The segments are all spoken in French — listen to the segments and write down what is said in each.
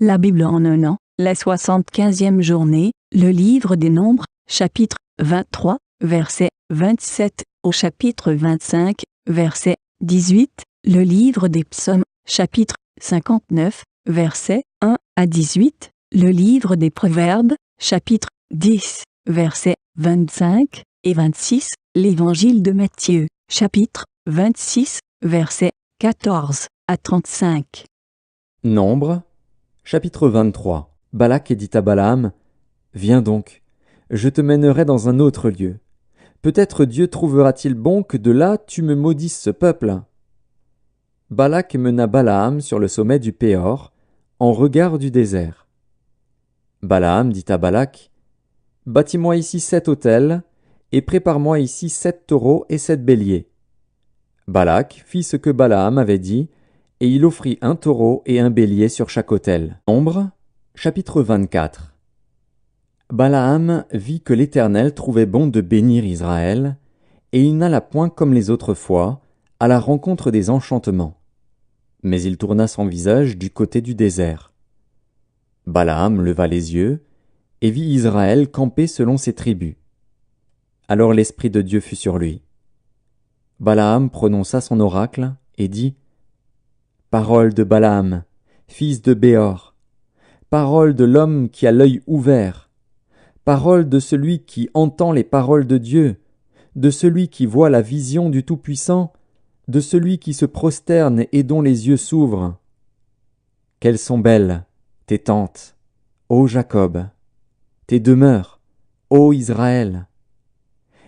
La Bible en un an, la 75e journée, le livre des Nombres, chapitre 23, verset 27 au chapitre 25, verset 18, le livre des Psaumes, chapitre 59, verset 1 à 18, le livre des Proverbes, chapitre 10, verset 25 et 26, l'évangile de Matthieu, chapitre 26, verset 14 à 35. Nombres, chapitre 23. Balak dit à Balaam, « Viens donc, je te mènerai dans un autre lieu. Peut-être Dieu trouvera-t-il bon que de là tu me maudisses ce peuple. » Balak mena Balaam sur le sommet du Péor, en regard du désert. Balaam dit à Balak, « Bâtis-moi ici 7 autels, et prépare-moi ici 7 taureaux et 7 béliers. » Balak fit ce que Balaam avait dit, et il offrit un taureau et un bélier sur chaque autel. Nombres, chapitre 24. Balaam vit que l'Éternel trouvait bon de bénir Israël, et il n'alla point comme les autres fois, à la rencontre des enchantements. Mais il tourna son visage du côté du désert. Balaam leva les yeux, et vit Israël camper selon ses tribus. Alors l'Esprit de Dieu fut sur lui. Balaam prononça son oracle, et dit, « Parole de Balaam, fils de Béor, parole de l'homme qui a l'œil ouvert, parole de celui qui entend les paroles de Dieu, de celui qui voit la vision du Tout-Puissant, de celui qui se prosterne et dont les yeux s'ouvrent. Qu'elles sont belles, tes tentes, ô Jacob, tes demeures, ô Israël.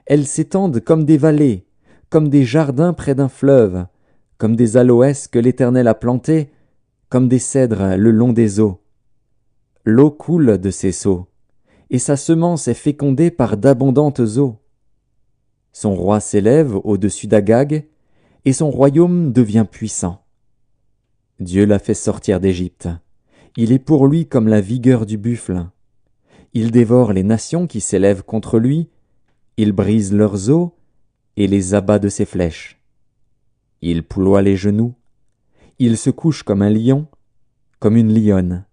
Elles s'étendent comme des vallées, comme des jardins près d'un fleuve, comme des aloès que l'Éternel a plantés, comme des cèdres le long des eaux. L'eau coule de ses seaux, et sa semence est fécondée par d'abondantes eaux. Son roi s'élève au-dessus d'Agag, et son royaume devient puissant. Dieu l'a fait sortir d'Égypte. Il est pour lui comme la vigueur du buffle. Il dévore les nations qui s'élèvent contre lui, il brise leurs os et les abat de ses flèches. Il ploie les genoux, il se couche comme un lion, comme une lionne.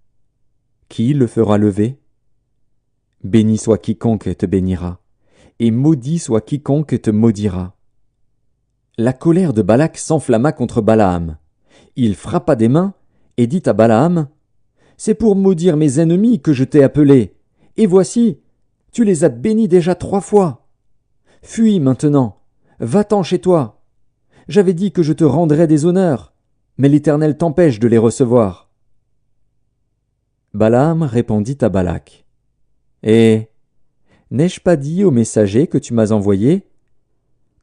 Qui le fera lever? Béni soit quiconque te bénira, et maudit soit quiconque te maudira. La colère de Balak s'enflamma contre Balaam. Il frappa des mains et dit à Balaam, « C'est pour maudire mes ennemis que je t'ai appelé, et voici, tu les as bénis déjà 3 fois. Fuis maintenant, va-t'en chez toi. J'avais dit que je te rendrais des honneurs, mais l'Éternel t'empêche de les recevoir. » Balaam répondit à Balak, « Eh, n'ai-je pas dit au messager que tu m'as envoyé?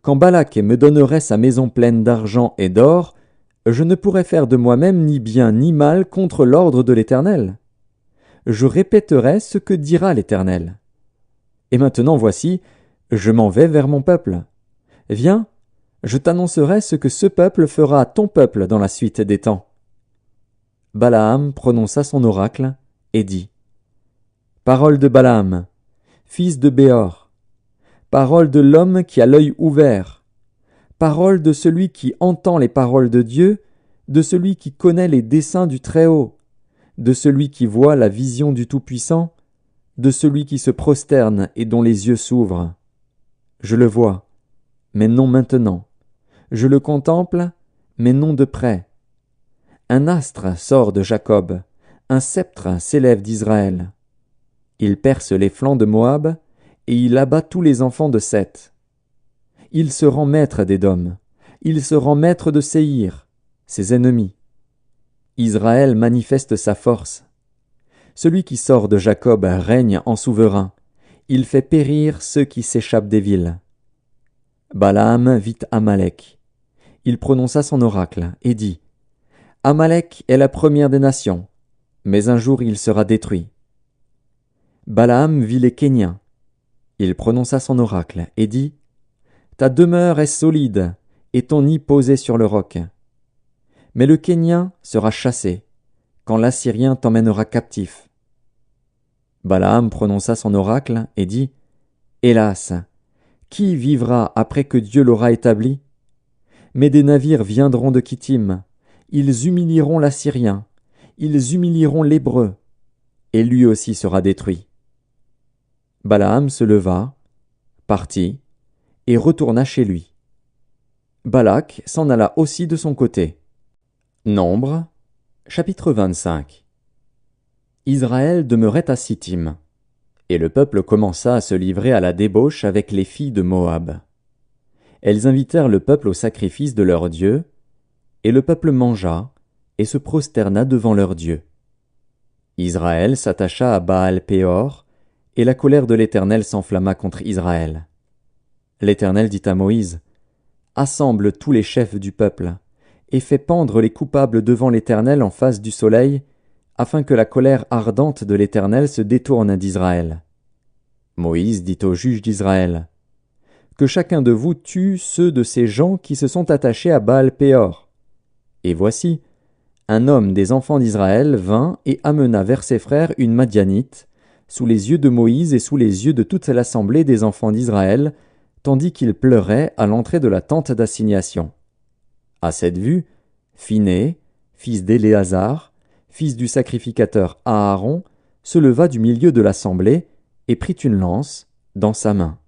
Quand Balak me donnerait sa maison pleine d'argent et d'or, je ne pourrais faire de moi-même ni bien ni mal contre l'ordre de l'Éternel. Je répéterai ce que dira l'Éternel. Et maintenant voici, je m'en vais vers mon peuple. Viens, je t'annoncerai ce que ce peuple fera à ton peuple dans la suite des temps. » Balaam prononça son oracle et dit, « Parole de Balaam, fils de Béor, parole de l'homme qui a l'œil ouvert, parole de celui qui entend les paroles de Dieu, de celui qui connaît les desseins du Très-Haut, de celui qui voit la vision du Tout-Puissant, de celui qui se prosterne et dont les yeux s'ouvrent. Je le vois, mais non maintenant. Je le contemple, mais non de près. Un astre sort de Jacob, un sceptre s'élève d'Israël. Il perce les flancs de Moab, et il abat tous les enfants de Seth. Il se rend maître d'Édom, il se rend maître de Séhir, ses ennemis. Israël manifeste sa force. Celui qui sort de Jacob règne en souverain, il fait périr ceux qui s'échappent des villes. Balaam vit Amalek. Il prononça son oracle et dit, « Amalek est la première des nations, mais un jour il sera détruit. » Balaam vit les Kéniens. Il prononça son oracle et dit, « Ta demeure est solide, et ton nid posé sur le roc. Mais le Kénien sera chassé, quand l'Assyrien t'emmènera captif. » Balaam prononça son oracle et dit, « Hélas, qui vivra après que Dieu l'aura établi? Mais des navires viendront de Kittim, ils humilieront l'Assyrien, ils humilieront l'Hébreu, et lui aussi sera détruit. Balaam se leva, partit, et retourna chez lui. Balak s'en alla aussi de son côté. Nombre, chapitre 25. Israël demeurait à Sittim, et le peuple commença à se livrer à la débauche avec les filles de Moab. Elles invitèrent le peuple au sacrifice de leur Dieu, et le peuple mangea, et se prosterna devant leur Dieu. Israël s'attacha à Baal-Péor, et la colère de l'Éternel s'enflamma contre Israël. L'Éternel dit à Moïse, « Assemble tous les chefs du peuple, et fais pendre les coupables devant l'Éternel en face du soleil, afin que la colère ardente de l'Éternel se détourne d'Israël. » Moïse dit aux juges d'Israël, « Que chacun de vous tue ceux de ces gens qui se sont attachés à Baal-Péor. » Et voici, un homme des enfants d'Israël vint et amena vers ses frères une Madianite, sous les yeux de Moïse et sous les yeux de toute l'assemblée des enfants d'Israël, tandis qu'il pleurait à l'entrée de la tente d'assignation. À cette vue, Phiné, fils d'Éléazar, fils du sacrificateur Aaron, se leva du milieu de l'assemblée et prit une lance dans sa main.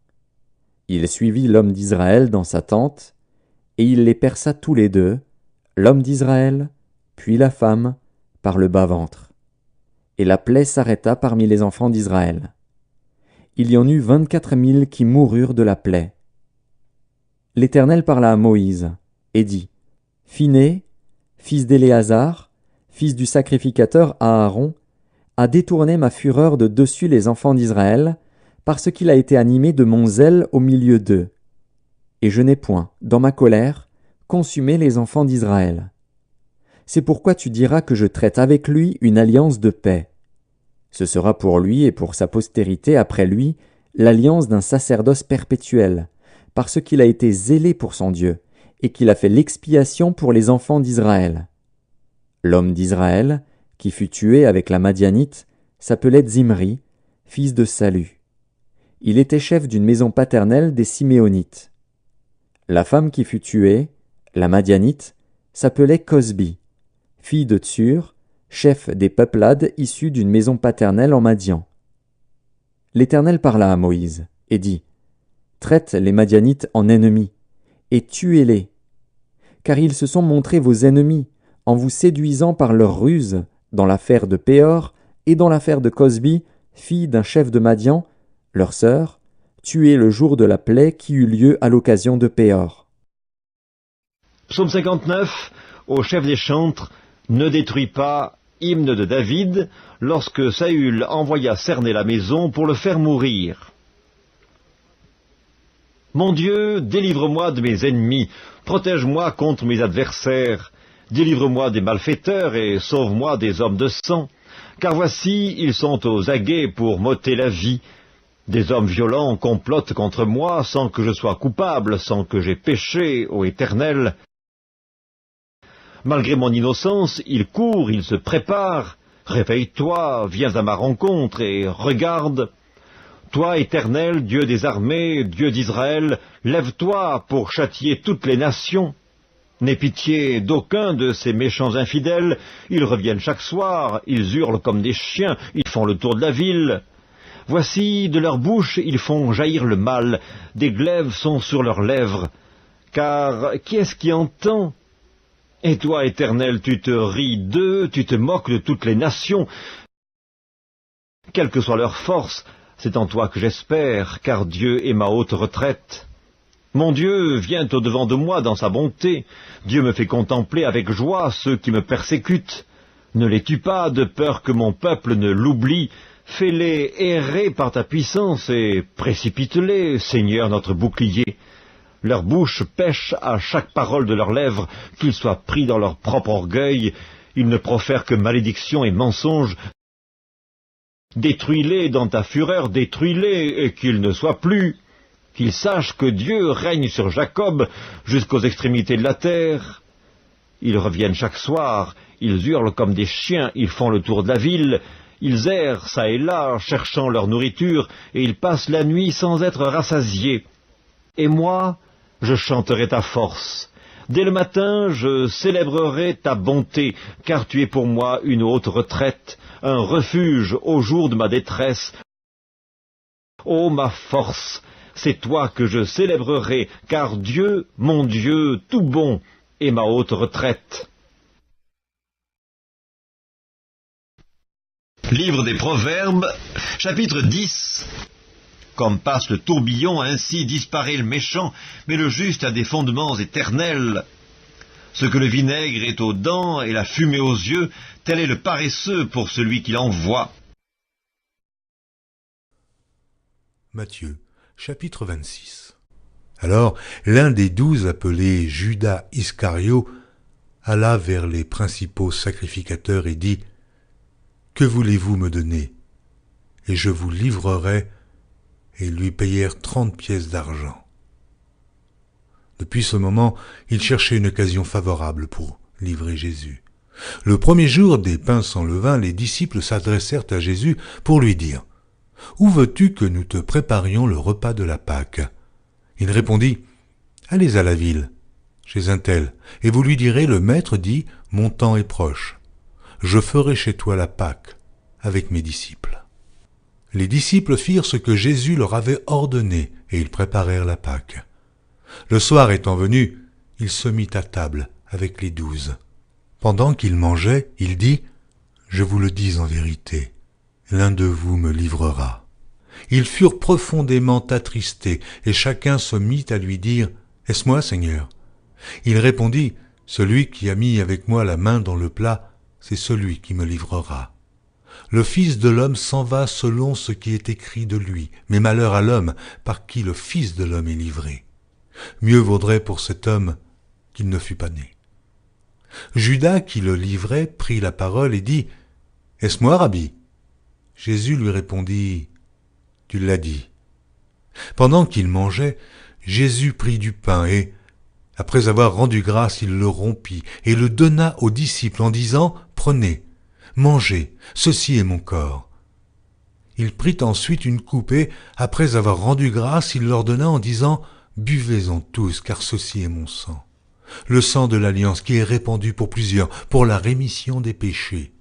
Il suivit l'homme d'Israël dans sa tente, et il les perça tous les deux, l'homme d'Israël, puis la femme, par le bas-ventre. Et la plaie s'arrêta parmi les enfants d'Israël. Il y en eut 24 000 qui moururent de la plaie. L'Éternel parla à Moïse, et dit, « Phiné, fils d'Éléazar, fils du sacrificateur Aaron, a détourné ma fureur de dessus les enfants d'Israël, parce qu'il a été animé de mon zèle au milieu d'eux. Et je n'ai point, dans ma colère, consumé les enfants d'Israël. C'est pourquoi tu diras que je traite avec lui une alliance de paix. Ce sera pour lui et pour sa postérité après lui l'alliance d'un sacerdoce perpétuel, parce qu'il a été zélé pour son Dieu, et qu'il a fait l'expiation pour les enfants d'Israël. L'homme d'Israël, qui fut tué avec la Madianite, s'appelait Zimri, fils de Salu. Il était chef d'une maison paternelle des Siméonites. La femme qui fut tuée, la Madianite, s'appelait Cosbi, fille de Tsur, chef des peuplades issus d'une maison paternelle en Madian. L'Éternel parla à Moïse, et dit, « Traite les Madianites en ennemis, et tuez-les, car ils se sont montrés vos ennemis, en vous séduisant par leurs ruses, dans l'affaire de Péor et dans l'affaire de Cosbi, fille d'un chef de Madian, leur sœur, tuée le jour de la plaie qui eut lieu à l'occasion de Péor. » Psaume 59, au chef des chantres, ne détruis pas, hymne de David, lorsque Saül envoya cerner la maison pour le faire mourir. Mon Dieu, délivre-moi de mes ennemis, protège-moi contre mes adversaires, délivre-moi des malfaiteurs et sauve-moi des hommes de sang, car voici, ils sont aux aguets pour m'ôter la vie. Des hommes violents complotent contre moi sans que je sois coupable, sans que j'aie péché, ô Éternel. Malgré mon innocence, ils courent, ils se préparent. Réveille-toi, viens à ma rencontre et regarde. Toi, Éternel, Dieu des armées, Dieu d'Israël, lève-toi pour châtier toutes les nations. N'aie pitié d'aucun de ces méchants infidèles, ils reviennent chaque soir, ils hurlent comme des chiens, ils font le tour de la ville. Voici, de leur bouche, ils font jaillir le mal, des glaives sont sur leurs lèvres. Car qui est-ce qui entend? Et toi, Éternel, tu te ris d'eux, tu te moques de toutes les nations. Quelle que soit leur force, c'est en toi que j'espère, car Dieu est ma haute retraite. Mon Dieu vient au-devant de moi dans sa bonté. Dieu me fait contempler avec joie ceux qui me persécutent. Ne les tue pas, de peur que mon peuple ne l'oublie. Fais-les errer par ta puissance et précipite-les, Seigneur notre bouclier. Leur bouche pêche à chaque parole de leurs lèvres, qu'ils soient pris dans leur propre orgueil. Ils ne profèrent que malédiction et mensonges. Détruis-les dans ta fureur, détruis-les, et qu'ils ne soient plus. Qu'ils sachent que Dieu règne sur Jacob jusqu'aux extrémités de la terre. Ils reviennent chaque soir, ils hurlent comme des chiens, ils font le tour de la ville, ils errent çà et là, cherchant leur nourriture, et ils passent la nuit sans être rassasiés. Et moi, je chanterai ta force. Dès le matin, je célébrerai ta bonté, car tu es pour moi une haute retraite, un refuge au jour de ma détresse. Ô ma force, c'est toi que je célébrerai, car Dieu, mon Dieu, tout bon, est ma haute retraite. Livre des Proverbes, chapitre 10. Comme passe le tourbillon, ainsi disparaît le méchant, mais le juste a des fondements éternels. Ce que le vinaigre est aux dents et la fumée aux yeux, tel est le paresseux pour celui qui l'envoie. Matthieu, chapitre 26. Alors, l'un des 12, appelé Judas Iscario, alla vers les principaux sacrificateurs et dit : « Que voulez-vous me donner ? Et je vous livrerai. » Et ils lui payèrent 30 pièces d'argent. Depuis ce moment, il cherchait une occasion favorable pour livrer Jésus. Le premier jour des pains sans levain, les disciples s'adressèrent à Jésus pour lui dire : « Où veux-tu que nous te préparions le repas de la Pâque ? » Il répondit : « Allez à la ville, chez un tel, et vous lui direz : le maître dit : mon temps est proche. Je ferai chez toi la Pâque avec mes disciples. » Les disciples firent ce que Jésus leur avait ordonné, et ils préparèrent la Pâque. Le soir étant venu, il se mit à table avec les 12. Pendant qu'il mangeait, il dit : « Je vous le dis en vérité, l'un de vous me livrera. » Ils furent profondément attristés, et chacun se mit à lui dire : « Est-ce moi, Seigneur ? » Il répondit : « Celui qui a mis avec moi la main dans le plat, c'est celui qui me livrera. Le Fils de l'homme s'en va selon ce qui est écrit de lui, mais malheur à l'homme par qui le Fils de l'homme est livré. Mieux vaudrait pour cet homme qu'il ne fût pas né. » Judas, qui le livrait, prit la parole et dit : « Est-ce moi, Rabbi ? » Jésus lui répondit : « Tu l'as dit. » Pendant qu'il mangeait, Jésus prit du pain et, après avoir rendu grâce, il le rompit et le donna aux disciples en disant : « Prenez, mangez, ceci est mon corps. » Il prit ensuite une coupe et, après avoir rendu grâce, il leur donna en disant : « Buvez-en tous, car ceci est mon sang, le sang de l'alliance qui est répandu pour plusieurs, pour la rémission des péchés.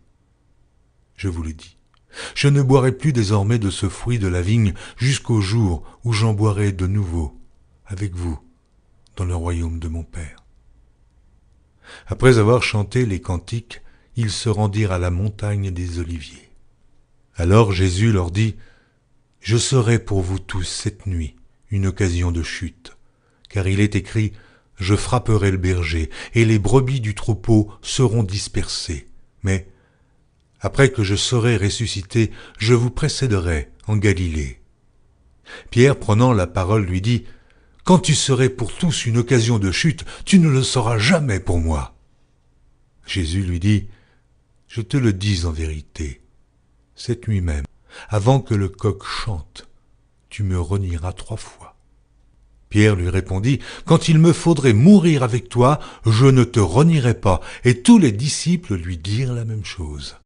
Je vous le dis, je ne boirai plus désormais de ce fruit de la vigne jusqu'au jour où j'en boirai de nouveau avec vous dans le royaume de mon Père. » Après avoir chanté les cantiques, ils se rendirent à la montagne des Oliviers. Alors Jésus leur dit : « Je serai pour vous tous cette nuit une occasion de chute, car il est écrit : je frapperai le berger, et les brebis du troupeau seront dispersées. Mais, après que je serai ressuscité, je vous précéderai en Galilée. » Pierre, prenant la parole, lui dit : « Quand tu serais pour tous une occasion de chute, tu ne le seras jamais pour moi. » Jésus lui dit : « Je te le dis en vérité, cette nuit même, avant que le coq chante, tu me renieras 3 fois. » Pierre lui répondit : « Quand il me faudrait mourir avec toi, je ne te renierai pas. » Et tous les disciples lui dirent la même chose.